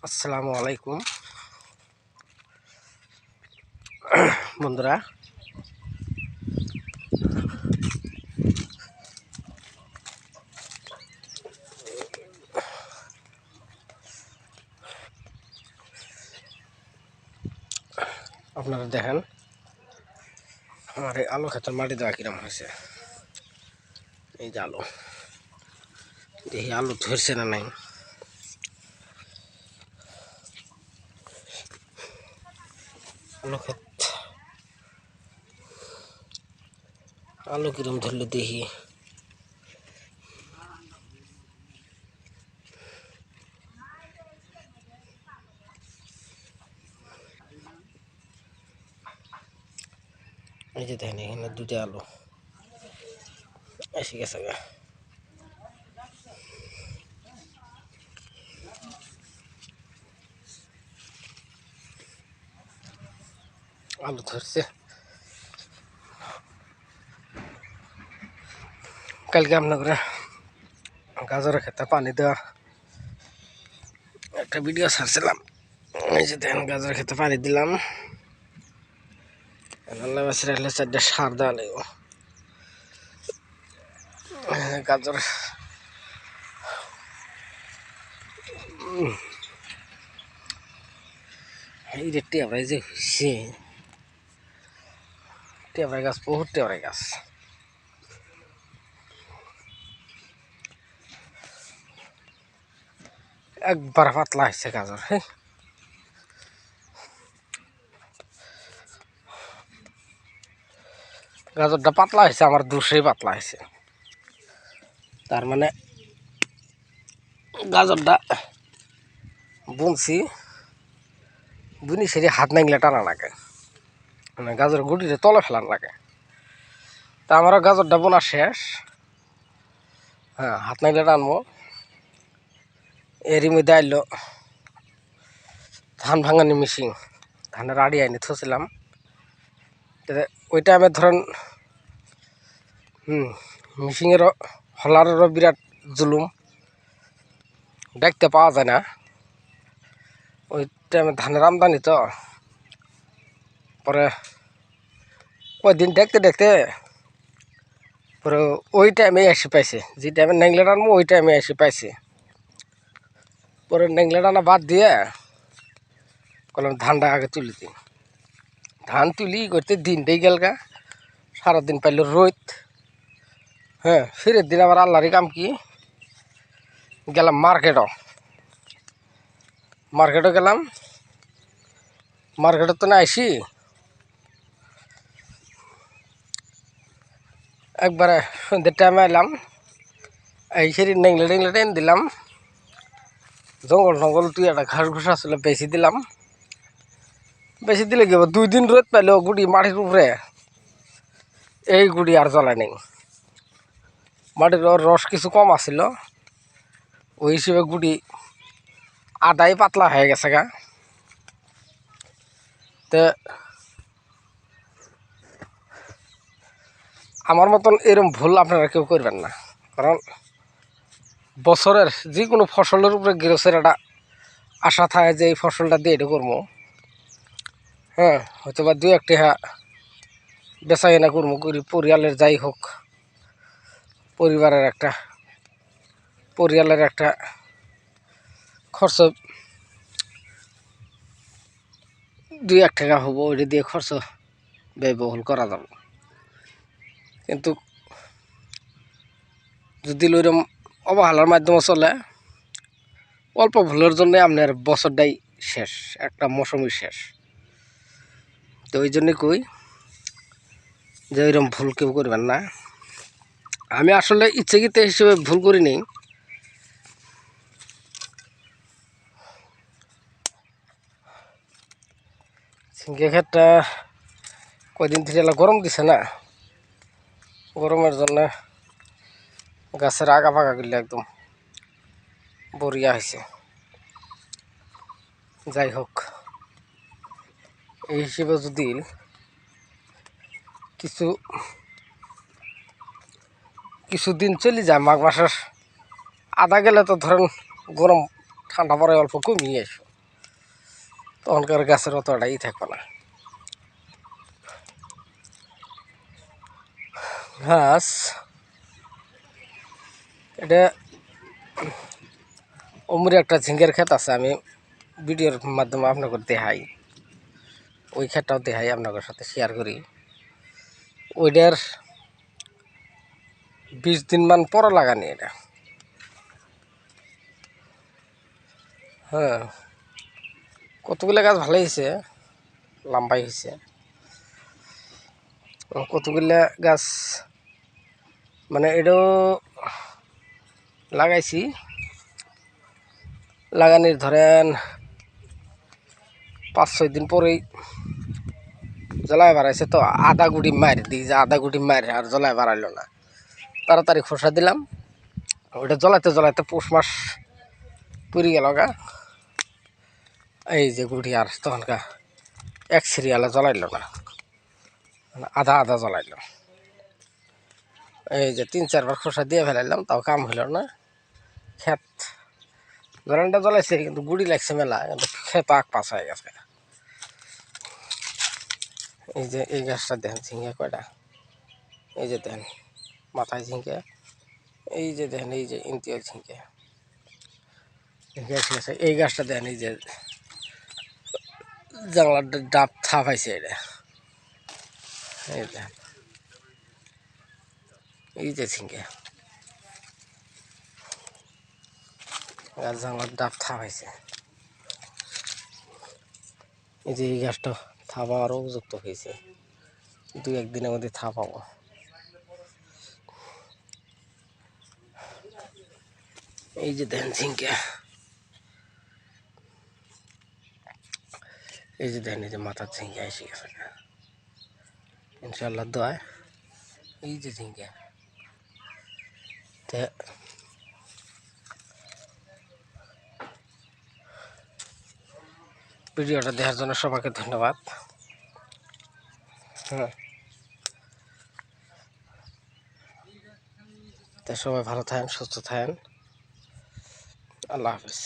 আসসালামু আলাইকুম বন্ধুরা। আপনারা দেখেন আমার এই আলু ক্ষেতের মাটি দেওয়া কিরম হয়েছে। এই যে আলু, দেখি আলু ধরছে না নাই। আলু ক্ষেত আলু কিরম ধরলো দেখি। এই যে দেখেন এখানে দুটা আলু এসে গেছে গা। আলু ধরছে। কালকে আপনাদের গাজরের ক্ষেতে পানি দেওয়া একটা ভিডিও ছাড়ছিলাম। এই যে দেখেন গাজরের ক্ষেতে পানি দিলাম। আল্লাহ বাসির আসলে 4টা সার দেওয়া লাগবে। গাজর এই যে টেবরাই যে হয়েছে, টেবরাই গাছ, বহুত টেবরাই গাছ। একবার পাতলা হয়েছে গাজর। হ্যাঁ, গাজরটা পাতলা হয়েছে, আমার দুশোই পাতলা হয়েছে। তার মানে গাজরটা বুনছি, বুনি সেটি হাত নাগলে টানা লাগে, মানে গাজর গুটিতে তলে ফেলার লাগে। তা আমারও গাজরটা বোনা শেষ। হ্যাঁ, হাত নাগলে টানবো। এরই মধ্যে আইলো ধান ভাঙানি মেশিন, ধানের আড়ি আইনি থছিলাম। ওই টাইমে ধরেন মেশিনেরও হলারেরও বিরাট জুলুম, দেখতে পাওয়া যায় না। ওই টাইমে ধানের আমদানি তো, পরে কয়দিন দেখতে দেখতে পরে ওই টাইমে এসে পাইছে, যে টাইমে নেংলে টানবো ওই টাইমে এসে পাইছে। পরে নেংলে টানা বাদ দিয়ে বললাম ধানটা আগে তুলি দিই। ধান তুলি করতে দিনটাই গেলগা, সারাদিন পাইল রোদ। হ্যাঁ, ফিরের দিন আবার আল্লাহরই কাম কি, গেলাম মার্কেটও গেলাম। মার্কেটে তো না আইসি একবারে সন্ধ্যের টাইমে এলাম, এই সেরি নেংলে টেংলে টেন দিলাম। জঙ্গল তুই একটা ঘাস ঘুষ আসলে বেশি দিলাম। বেশি দিলে কি 2 দিন রোদ পাইলো গুড়ি মাটির উপরে, এই গুড়ি আর জ্বলায় নেই। মাটির রস কিছু কম আছিল, ওই হিসেবে গুড়ি আদাই পাতলা হয়ে গেছে গা। তো আমার মতন এরকম ভুল আপনারা কেউ করবেন না, কারণ বছরের যে কোনো ফসলের উপরে গৃহস্থের একটা আশা থাকে যে এই ফসলটা দিয়ে এটা করবো। হ্যাঁ, হয়তো বা 2-1 টাকা বেচা কেনা করবো, করি পরিয়ালের যাই হোক, পরিয়ালের একটা খরচ 2-1 টাকা হবো, ওইটা দিয়ে খরচ ব্যয়বহুল করা যাবে। কিন্তু যদি ওইরকম অবহেলার মাধ্যমে চলে, অল্প ভুলের জন্য আপনার বছরটাই শেষ, একটা মৌসুমই শেষ। তো ওই জন্যে কই যে ওইরকম ভুল কেউ করবেন না। আমি আসলে ইচ্ছাকৃত হিসেবে ভুল করিনি। ঝিঙ্গে ক্ষেতটা কয়দিন থেকে গরম দিছে না, গরমের জন্য গাছের আগা ফাঁকাগুলো একদম বরিয়া হয়েছে। যাই হোক, এই হিসেবে যদি কিছুদিন চলে যায়, মাঘ মাসের আদা গেলে তো ধরেন গরম ঠান্ডা পরে অল্প কমিয়ে এসো, তখনকার গাছের অতটা থাকবে না। ঘাস এটা অমরি একটা ঝিঙ্গের ক্ষেত আছে, আমি ভিডিওর মাধ্যমে আপনাকে দেখাই, ওই ক্ষেতটাও দেখাই আপনাদের সাথে শেয়ার করি। ওইটার 20 দিন মান পর লাগানি এটা। হ্যাঁ, কতগুলো গাছ ভালো হয়েছে, লম্বাই হয়েছে। কতগুলো গাছ মানে এটাও লাগাইছি, লাগানির ধরেন 5-6 দিন পরেই জলায় বাড়াইছে। তো আধা গুটি মার দিই, যে আধা গুটি মার আর জলায় বাড়াইলো না, তাড়াতাড়ি খোসা দিলাম। ওইটা জ্বলাইতে জ্বলাইতে পৌষ মাস পুরি গেল গা, এই যে গুটি আর তখনকা এক সিরিয়ালে জ্বলাইলো না, আধা আধা জ্বলাইলো। এই যে 3-4 বার খোসা দিয়ে ফেলাইলাম, তাও কাম হইল না। ক্ষেত জলানটা জ্বলাইছে কিন্তু গুড়ি লাগছে মেলা, কিন্তু ক্ষেত আগ পাশ হয়ে গেছে। এই যে এই গাছটা দেখেন ঝিঙ্গে কয়টা, এই যে দেখেন মাথায় ঝিঙ্গে, এই যে দেখেন এই যে ইন্তিয়ার ঝিঙ্গে। এই গাছটা দেখেন, এই যে জানলার ডাব থাপাইছে এটা, এই দেখেন এই যে ঝিঙ্গে গাছ জানলার ডাব থাপাইছে। এই যে এই গাছটা থাপা আরও উপযুক্ত হয়েছে, 2-1 দিনের মধ্যে থাপাবো। এই যে দেখেন ঝিঙ্গে, এই যে দেখেন এই যে মাথার ঝিঙ্গে এসে গেছে ইনশাল্লাহ দোয়ায়। এই যে ঝিঙ্গে, ভিডিওটা দেখার জন্য সবাইকে ধন্যবাদ। হ্যাঁ, তাই সবাই ভালো থাকেন, সুস্থ থাকেন। আল্লাহ হাফেজ।